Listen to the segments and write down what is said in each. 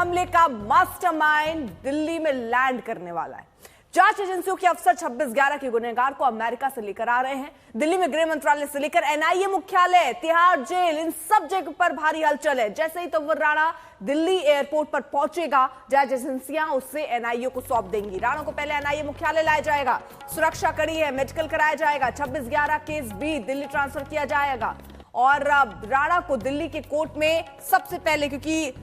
हमले का मास्टरमाइंड दिल्ली में लैंड करने वाला है। जांच एजेंसियों के अफसर 26/11 के गुनहगार को अमेरिका से लेकर आ रहे हैं। दिल्ली में गृह मंत्रालय से लेकर एनआईए मुख्यालय, तिहाड़ जेल, इन सब जगह पर भारी हलचल है। जैसे ही तंवर राणा दिल्ली एयरपोर्ट पर पहुंचेगा, जांच एजेंसियां उससे एनआईए को सौंप देंगी। राणा को पहले एनआईए मुख्यालय लाया जाएगा, सुरक्षा कड़ी है, मेडिकल कराया जाएगा, 26/11 केस भी दिल्ली ट्रांसफर किया जाएगा और राणा को दिल्ली के कोर्ट में सबसे पहले, क्योंकि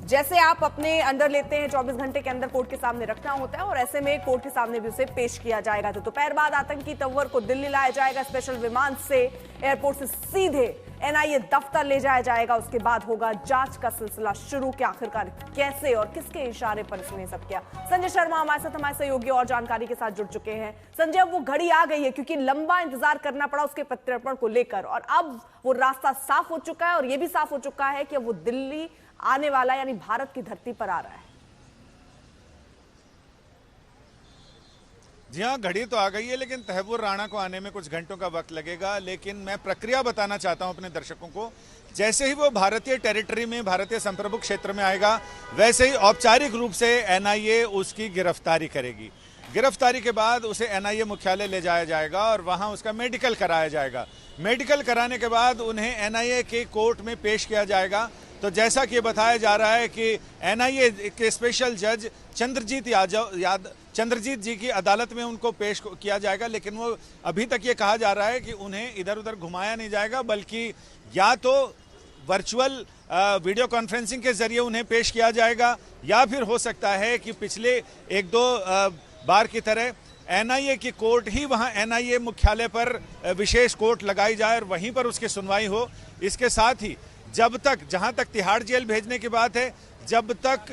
जैसे आप अपने अंदर लेते हैं 24 घंटे के अंदर कोर्ट के सामने रखना होता है और ऐसे में कोर्ट के सामने भी उसे पेश किया जाएगा। तो दोपहर बाद आतंकी तंवर को दिल्ली लाया जाएगा स्पेशल विमान से। एयरपोर्ट से सीधे एनआईए दफ्तर ले जाया जाएगा। उसके बाद होगा जांच का सिलसिला शुरू कि आखिरकार कैसे और किसके इशारे पर इसने सब किया। संजय शर्मा हमारे साथ, हमारे सहयोगी और जानकारी के साथ जुड़ चुके हैं। संजय, अब वो घड़ी आ गई है क्योंकि लंबा इंतजार करना पड़ा उसके प्रत्यर्पण को लेकर और अब वो रास्ता साफ हो चुका है और यह भी साफ हो चुका है कि वो दिल्ली आने वाला, यानी भारत की धरती पर आ रहा है। जी हाँ, घड़ी तो आ गई है, लेकिन तहव्वुर राणा को आने में कुछ घंटों का वक्त लगेगा। लेकिन मैं प्रक्रिया बताना चाहता हूं अपने दर्शकों को। जैसे ही वो भारतीय टेरिटरी में, भारतीय संप्रभु क्षेत्र में आएगा, वैसे ही औपचारिक रूप से एनआईए उसकी गिरफ्तारी करेगी। गिरफ्तारी के बाद उसे एनआईए मुख्यालय ले जाया जाएगा और वहां उसका मेडिकल कराया जाएगा। मेडिकल कराने के बाद उन्हें एनआईए के कोर्ट में पेश किया जाएगा। तो जैसा कि बताया जा रहा है कि एनआईए के स्पेशल जज चंद्रजीत जी की अदालत में उनको पेश किया जाएगा। लेकिन वो अभी तक ये कहा जा रहा है कि उन्हें इधर उधर घुमाया नहीं जाएगा, बल्कि या तो वर्चुअल वीडियो कॉन्फ्रेंसिंग के जरिए उन्हें पेश किया जाएगा, या फिर हो सकता है कि पिछले 1-2 बार की तरह एनआईए की कोर्ट ही वहां एनआईए मुख्यालय पर विशेष कोर्ट लगाई जाए और वहीं पर उसकी सुनवाई हो। इसके साथ ही जब तक, जहां तक तिहाड़ जेल भेजने की बात है, जब तक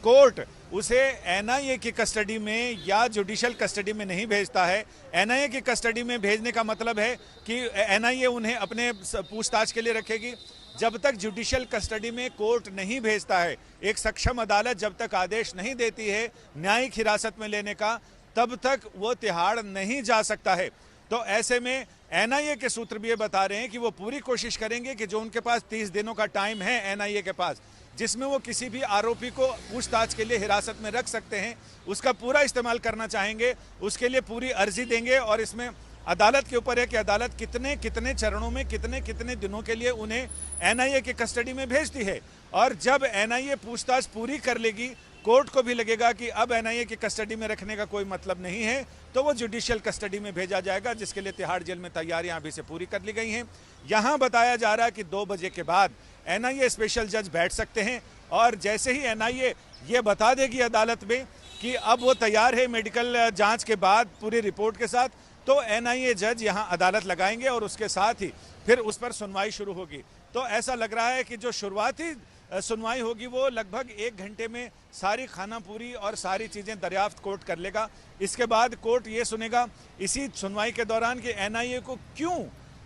कोर्ट उसे एनआईए की कस्टडी में या जुडिशियल कस्टडी में नहीं भेजता है, एनआईए की कस्टडी में भेजने का मतलब है कि एनआईए उन्हें अपने पूछताछ के लिए रखेगी। जब तक जुडिशियल कस्टडी में कोर्ट नहीं भेजता है, एक सक्षम अदालत जब तक आदेश नहीं देती है न्यायिक हिरासत में लेने का, तब तक वो तिहाड़ नहीं जा सकता है। तो ऐसे में एनआईए के सूत्र भी ये बता रहे हैं कि वो पूरी कोशिश करेंगे कि जो उनके पास 30 दिनों का टाइम है एनआईए के पास, जिसमें वो किसी भी आरोपी को पूछताछ के लिए हिरासत में रख सकते हैं, उसका पूरा इस्तेमाल करना चाहेंगे। उसके लिए पूरी अर्जी देंगे और इसमें अदालत के ऊपर है कि अदालत कितने कितने चरणों में, कितने कितने दिनों के लिए उन्हें एनआईए की कस्टडी में भेजती है। और जब एनआईए पूछताछ पूरी कर लेगी, कोर्ट को भी लगेगा कि अब एनआईए की कस्टडी में रखने का कोई मतलब नहीं है, तो वो जुडिशियल कस्टडी में भेजा जाएगा, जिसके लिए तिहाड़ जेल में तैयारियां अभी से पूरी कर ली गई हैं। यहां बताया जा रहा है कि 2 बजे के बाद एनआईए स्पेशल जज बैठ सकते हैं और जैसे ही एनआईए ये बता देगी अदालत में कि अब वो तैयार है मेडिकल जांच के बाद पूरी रिपोर्ट के साथ, तो एनआईए जज यहां अदालत लगाएंगे और उसके साथ ही फिर उस पर सुनवाई शुरू होगी। तो ऐसा लग रहा है कि जो शुरुआती सुनवाई होगी वो लगभग 1 घंटे में सारी खानापूरी और सारी चीज़ें दरियाफ्त कोर्ट कर लेगा। इसके बाद कोर्ट ये सुनेगा इसी सुनवाई के दौरान कि एनआईए को क्यों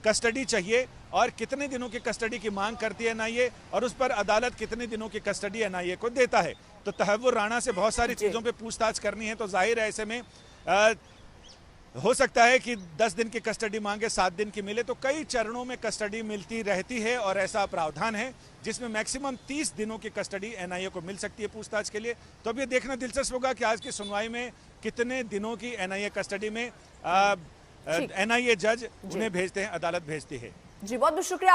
कस्टडी चाहिए और कितने दिनों की कस्टडी की मांग करती है एनआईए, और उस पर अदालत कितने दिनों की कस्टडी एनआईए को देता है। तो तहव्वुर राणा से बहुत सारी चीज़ों पर पूछताछ करनी है, तो जाहिर है ऐसे में हो सकता है कि 10 दिन की कस्टडी मांगे, 7 दिन की मिले, तो कई चरणों में कस्टडी मिलती रहती है और ऐसा प्रावधान है जिसमें मैक्सिमम 30 दिनों की कस्टडी एनआईए को मिल सकती है पूछताछ के लिए। तो अब ये देखना दिलचस्प होगा कि आज की सुनवाई में कितने दिनों की एनआईए कस्टडी में एनआईए जज उन्हें भेजते हैं, अदालत भेजती है। जी, बहुत बहुत शुक्रिया।